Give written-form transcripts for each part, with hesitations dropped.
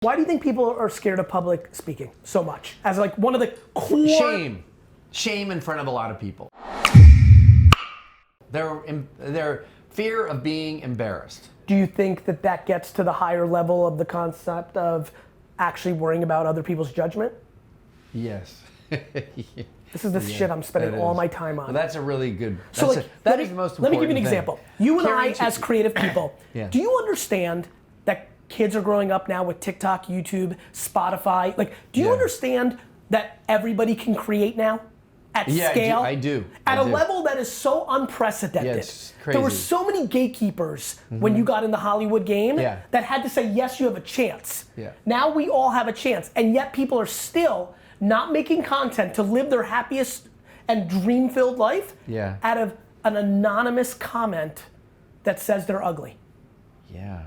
Why do you think people are scared of public speaking so much? As like one of the core... Shame in front of a lot of people. Their fear of being embarrassed. Do you think that that gets to the higher level of the concept of actually worrying about other people's judgment? Yes. This is the shit I'm spending all my time on. Well, that's a really good, so that is the most important thing. Let me give you an example. You and I, as creative people, Yeah. do you understand that kids are growing up now with TikTok, YouTube, Spotify? Like, do you understand that everybody can create now at scale? I do. At a level that is so unprecedented. Yeah, it's crazy. There were so many gatekeepers when you got in the Hollywood game that had to say, yes, you have a chance. Yeah. Now we all have a chance, and yet people are still not making content to live their happiest and dream-filled life out of an anonymous comment that says they're ugly. Yeah.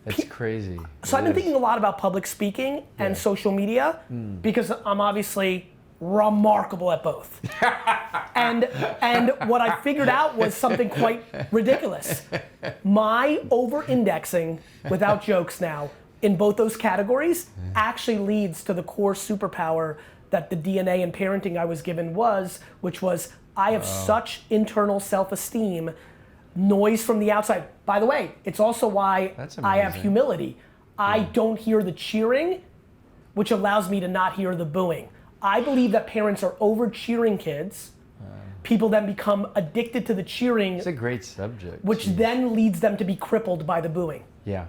It's crazy. So I've been thinking a lot about public speaking and social media because I'm obviously remarkable at both. and what I figured out was something quite ridiculous. My over-indexing, without jokes now, in both those categories actually leads to the core superpower that the DNA and parenting I was given was, which was I have such internal self-esteem, noise from the outside. By the way, it's also why I have humility. I don't hear the cheering, which allows me to not hear the booing. I believe that parents are over cheering kids. People then become addicted to the cheering. It's a great subject. Which then leads them to be crippled by the booing. Yeah.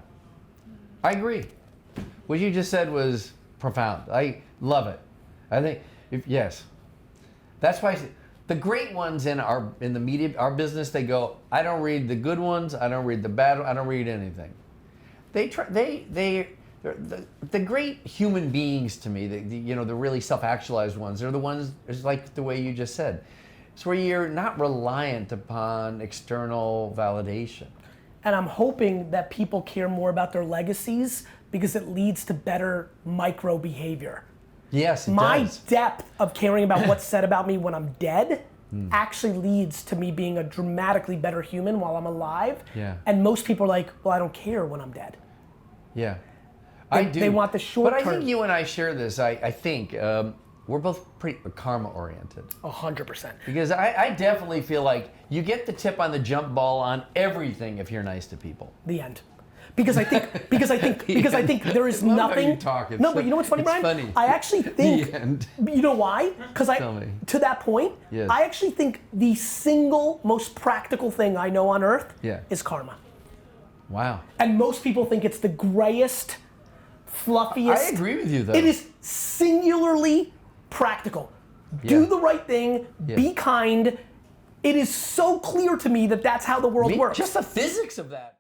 I agree. What you just said was profound. I love it. I think, yes. That's why the great ones in the media, our business, they go, I don't read the good ones, I don't read the bad, I don't read anything. They're the great human beings to me, the really self-actualized ones, they're the ones, it's like the way you just said. It's where you're not reliant upon external validation. And I'm hoping that people care more about their legacies because it leads to better micro behavior. Yes, it My does. depth of caring about what's said about me when I'm dead actually leads to me being a dramatically better human while I'm alive. Yeah. And most people are like, well, I don't care when I'm dead. Yeah. I do. They want the short term. But I think you and I share this. I think we're both pretty karma-oriented. 100%. Because I definitely feel like you get the tip on the jump ball on everything if you're nice to people. The end. Because I think there is nothing. No, but you know what's funny, Brian? Funny. I actually think. The end. You know why? Because to that point, I actually think the single most practical thing I know on earth is karma. Wow. And most people think it's the grayest, fluffiest. I agree with you, though. It is singularly practical. Do the right thing. Be kind. It is so clear to me that that's how the world works. Just the physics of that.